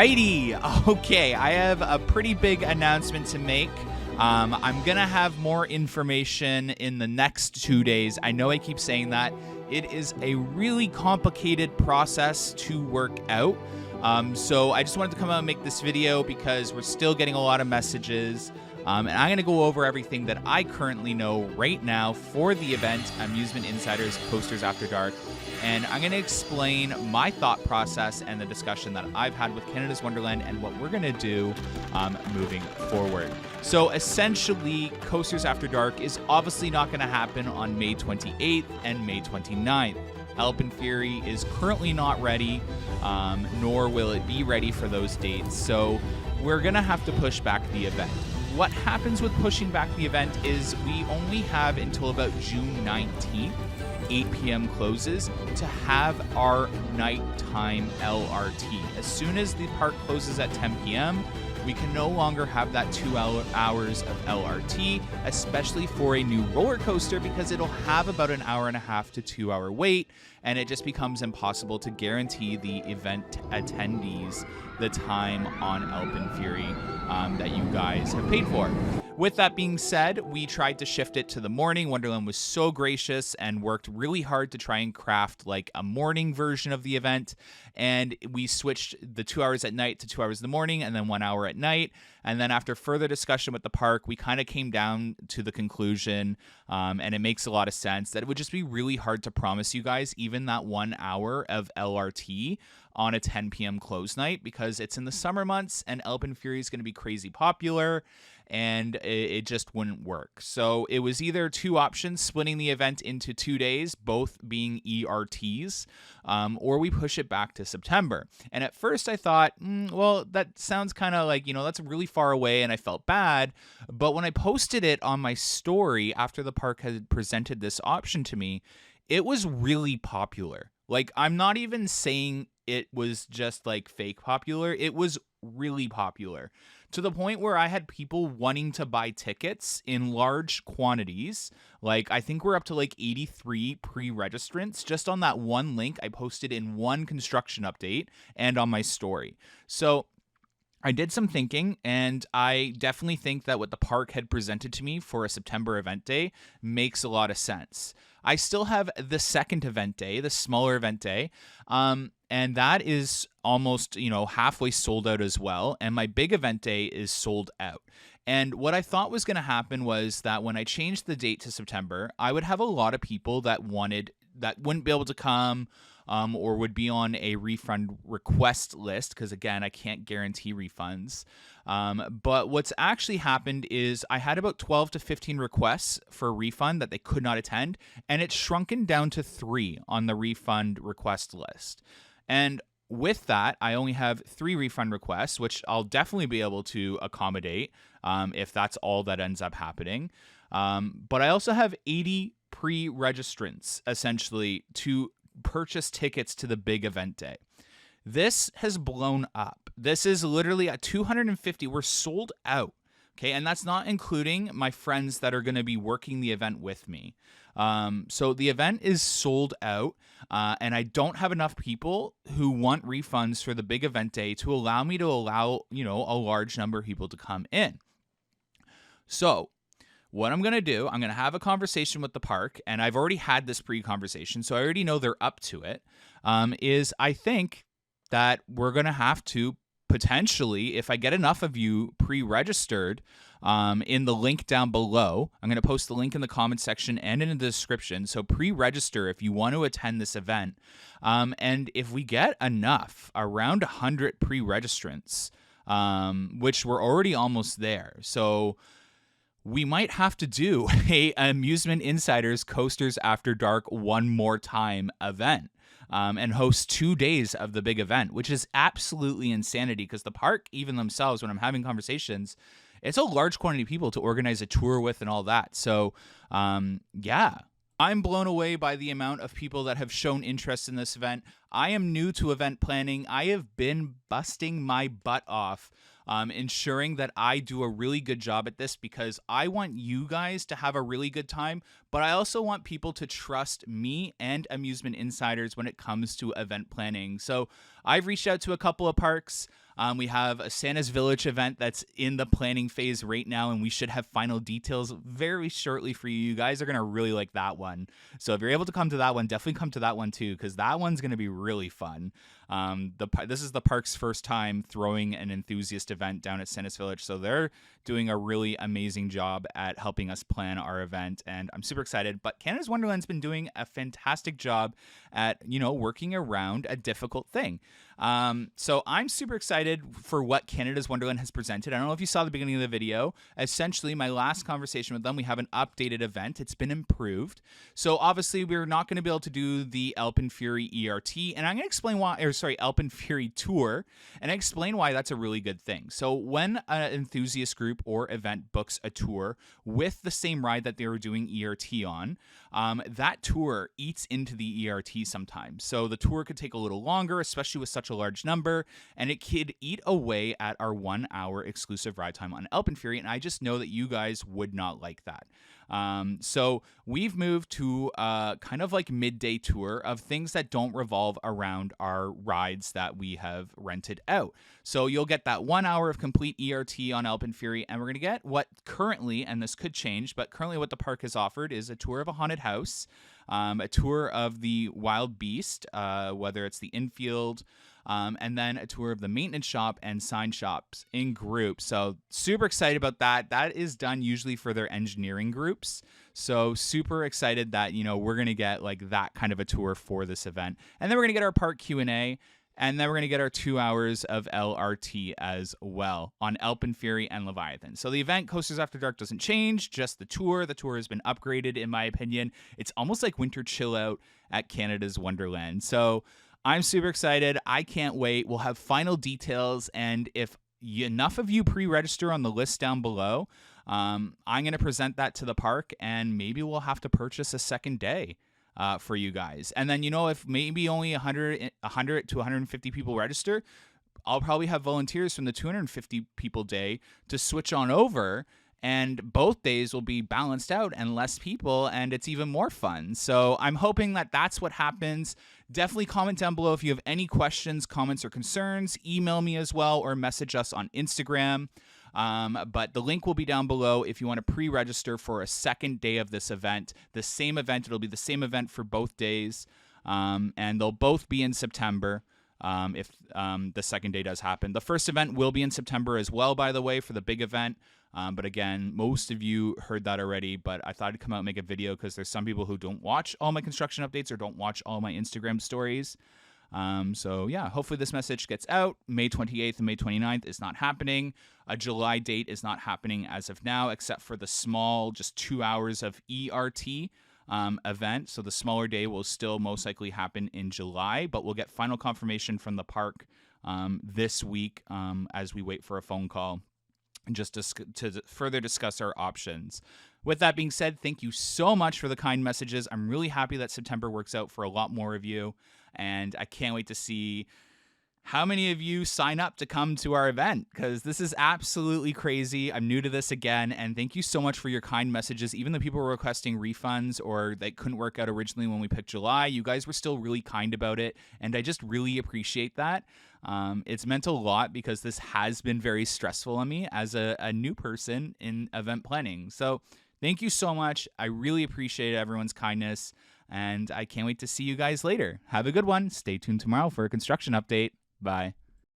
Alrighty. Okay, I have a pretty big announcement to make. I'm going to have more information in the next 2 days. I know I keep saying that. It is a really complicated process to work out. So I just wanted to come out and make this video because we're still getting a lot of messages. And I'm going to go over everything that I currently know right now for the event, Amusement Insiders Coasters After Dark. And I'm going to explain my thought process and the discussion that I've had with Canada's Wonderland and what we're going to do moving forward. So essentially, Coasters After Dark is obviously not going to happen on May 28th and May 29th. Alpine Fury is currently not ready, nor will it be ready for those dates. So we're going to have to push back the event. What happens with pushing back the event is we only have until about June 19th, 8 p.m. closes, to have our nighttime LRT. As soon as the park closes at 10 p.m., we can no longer have that 2 hours of LRT, especially for a new roller coaster, because it'll have about an hour and a half to 2 hour wait, and it just becomes impossible to guarantee the event attendees the time on Alpine Fury that you guys have paid for. With that being said, we tried to shift it to the morning. Wonderland was so gracious and worked really hard to try and craft like a morning version of the event. And we switched the 2 hours at night to 2 hours in the morning and then 1 hour at night. And then after further discussion with the park, we kind of came down to the conclusion, and it makes a lot of sense, that it would just be really hard to promise you guys even that 1 hour of LRT on a 10 p.m. close night, because it's in the summer months and Alpine Fury is going to be crazy popular, and it just wouldn't work. So it was either two options: splitting the event into 2 days, both being ERTs, or we push it back to September. And at first I thought, well, that sounds kind of like, that's really far away, and I felt bad. But when I posted it on my story after the park had presented this option to me, it was really popular. Like, I'm not even saying it was just like fake popular. It was really popular, to the point where I had people wanting to buy tickets in large quantities. Like, I think we're up to like 83 pre-registrants just on that one link I posted in one construction update and on my story. So I did some thinking, and I definitely think that what the park had presented to me for a September event day makes a lot of sense. I still have the second event day, the smaller event day, and that is almost, halfway sold out as well. And my big event day is sold out. And what I thought was going to happen was that when I changed the date to September, I would have a lot of people that wouldn't be able to come, or would be on a refund request list, because again, I can't guarantee refunds. But what's actually happened is I had about 12 to 15 requests for a refund that they could not attend, and it's shrunken down to 3 on the refund request list. And with that, I only have 3 refund requests, which I'll definitely be able to accommodate if that's all that ends up happening. But I also have 80 pre-registrants, essentially, to purchase tickets to the big event day. This has blown up. This is literally at 250. We're sold out. Okay, and that's not including my friends that are going to be working the event with me. So the event is sold out, and I don't have enough people who want refunds for the big event day to allow me to allow, a large number of people to come in. So what I'm going to do, I'm going to have a conversation with the park, and I've already had this pre-conversation, so I already know they're up to it, is I think that we're going to have to potentially, if I get enough of you pre-registered in the link down below, I'm going to post the link in the comment section and in the description. So pre-register if you want to attend this event. And if we get enough, around 100 pre-registrants, which we're already almost there. So we might have to do a Amusement Insiders Coasters After Dark one more time event. And host 2 days of the big event, which is absolutely insanity, because the park, even themselves, when I'm having conversations, it's a large quantity of people to organize a tour with and all that. So, yeah, I'm blown away by the amount of people that have shown interest in this event. I am new to event planning. I have been busting my butt off ensuring that I do a really good job at this because I want you guys to have a really good time, but I also want people to trust me and Amusement Insiders when it comes to event planning. So I've reached out to a couple of parks. We have a Santa's Village event that's in the planning phase right now, and we should have final details very shortly for you. You guys are going to really like that one. So if you're able to come to that one, definitely come to that one too, because that one's going to be really fun. This is the park's first time throwing an enthusiast event down at Santa's Village, so they're doing a really amazing job at helping us plan our event, and I'm super excited. But Canada's Wonderland's been doing a fantastic job at, working around a difficult thing. So I'm super excited for what Canada's Wonderland has presented. I don't know if you saw the beginning of the video. Essentially, my last conversation with them, we have an updated event. It's been improved. So obviously, we're not going to be able to do the Alpen Fury ERT, and I'm going to explain why, Alpen Fury Tour, and explain why that's a really good thing. So when an enthusiast group or event books a tour with the same ride that they were doing ERT on, that tour eats into the ERT sometimes. So the tour could take a little longer, especially with such a large number, and it could eat away at our 1 hour exclusive ride time on Alpen Fury, and I just know that you guys would not like that. So we've moved to kind of like midday tour of things that don't revolve around our rides that we have rented out. So you'll get that 1 hour of complete ERT on Alpen Fury, and we're going to get what currently, and this could change, but currently what the park has offered is a tour of a haunted house, a tour of the Wild Beast, whether it's the infield, and then a tour of the maintenance shop and sign shops in groups. So super excited about that. That is done usually for their engineering groups. So super excited that, we're going to get like that kind of a tour for this event. And then we're going to get our park Q&A. And then we're going to get our 2 hours of LRT as well on Alpen Fury and Leviathan. So the event, Coasters After Dark, doesn't change, just the tour. The tour has been upgraded, in my opinion. It's almost like winter chill out at Canada's Wonderland. So I'm super excited. I can't wait. We'll have final details. And if enough of you pre-register on the list down below, I'm going to present that to the park, and maybe we'll have to purchase a second day for you guys. And then, if maybe only 100 to 150 people register, I'll probably have volunteers from the 250 people day to switch on over, and both days will be balanced out and less people, and it's even more fun. So I'm hoping that that's what happens. Definitely comment down below if you have any questions, comments, or concerns. Email me as well, or message us on Instagram. But the link will be down below if you want to pre-register for a second day of this event. The same event, it'll be the same event for both days, and they'll both be in September if the second day does happen. The first event will be in September as well, by the way, for the big event. But again, most of you heard that already, but I thought I'd come out and make a video because there's some people who don't watch all my construction updates or don't watch all my Instagram stories. So yeah, hopefully this message gets out. May 28th and May 29th is not happening. A July date is not happening as of now, except for the small, just 2 hours of ERT event. So the smaller day will still most likely happen in July, but we'll get final confirmation from the park this week as we wait for a phone call just to further discuss our options. With that being said, thank you so much for the kind messages. I'm really happy that September works out for a lot more of you, and I can't wait to see how many of you sign up to come to our event, because this is absolutely crazy. I'm new to this again, and thank you so much for your kind messages. Even the people who were requesting refunds or that couldn't work out originally when we picked July, you guys were still really kind about it, and I just really appreciate that. It's meant a lot because this has been very stressful on me as a new person in event planning. So thank you so much. I really appreciate everyone's kindness, and I can't wait to see you guys later. Have a good one. Stay tuned tomorrow for a construction update. Bye.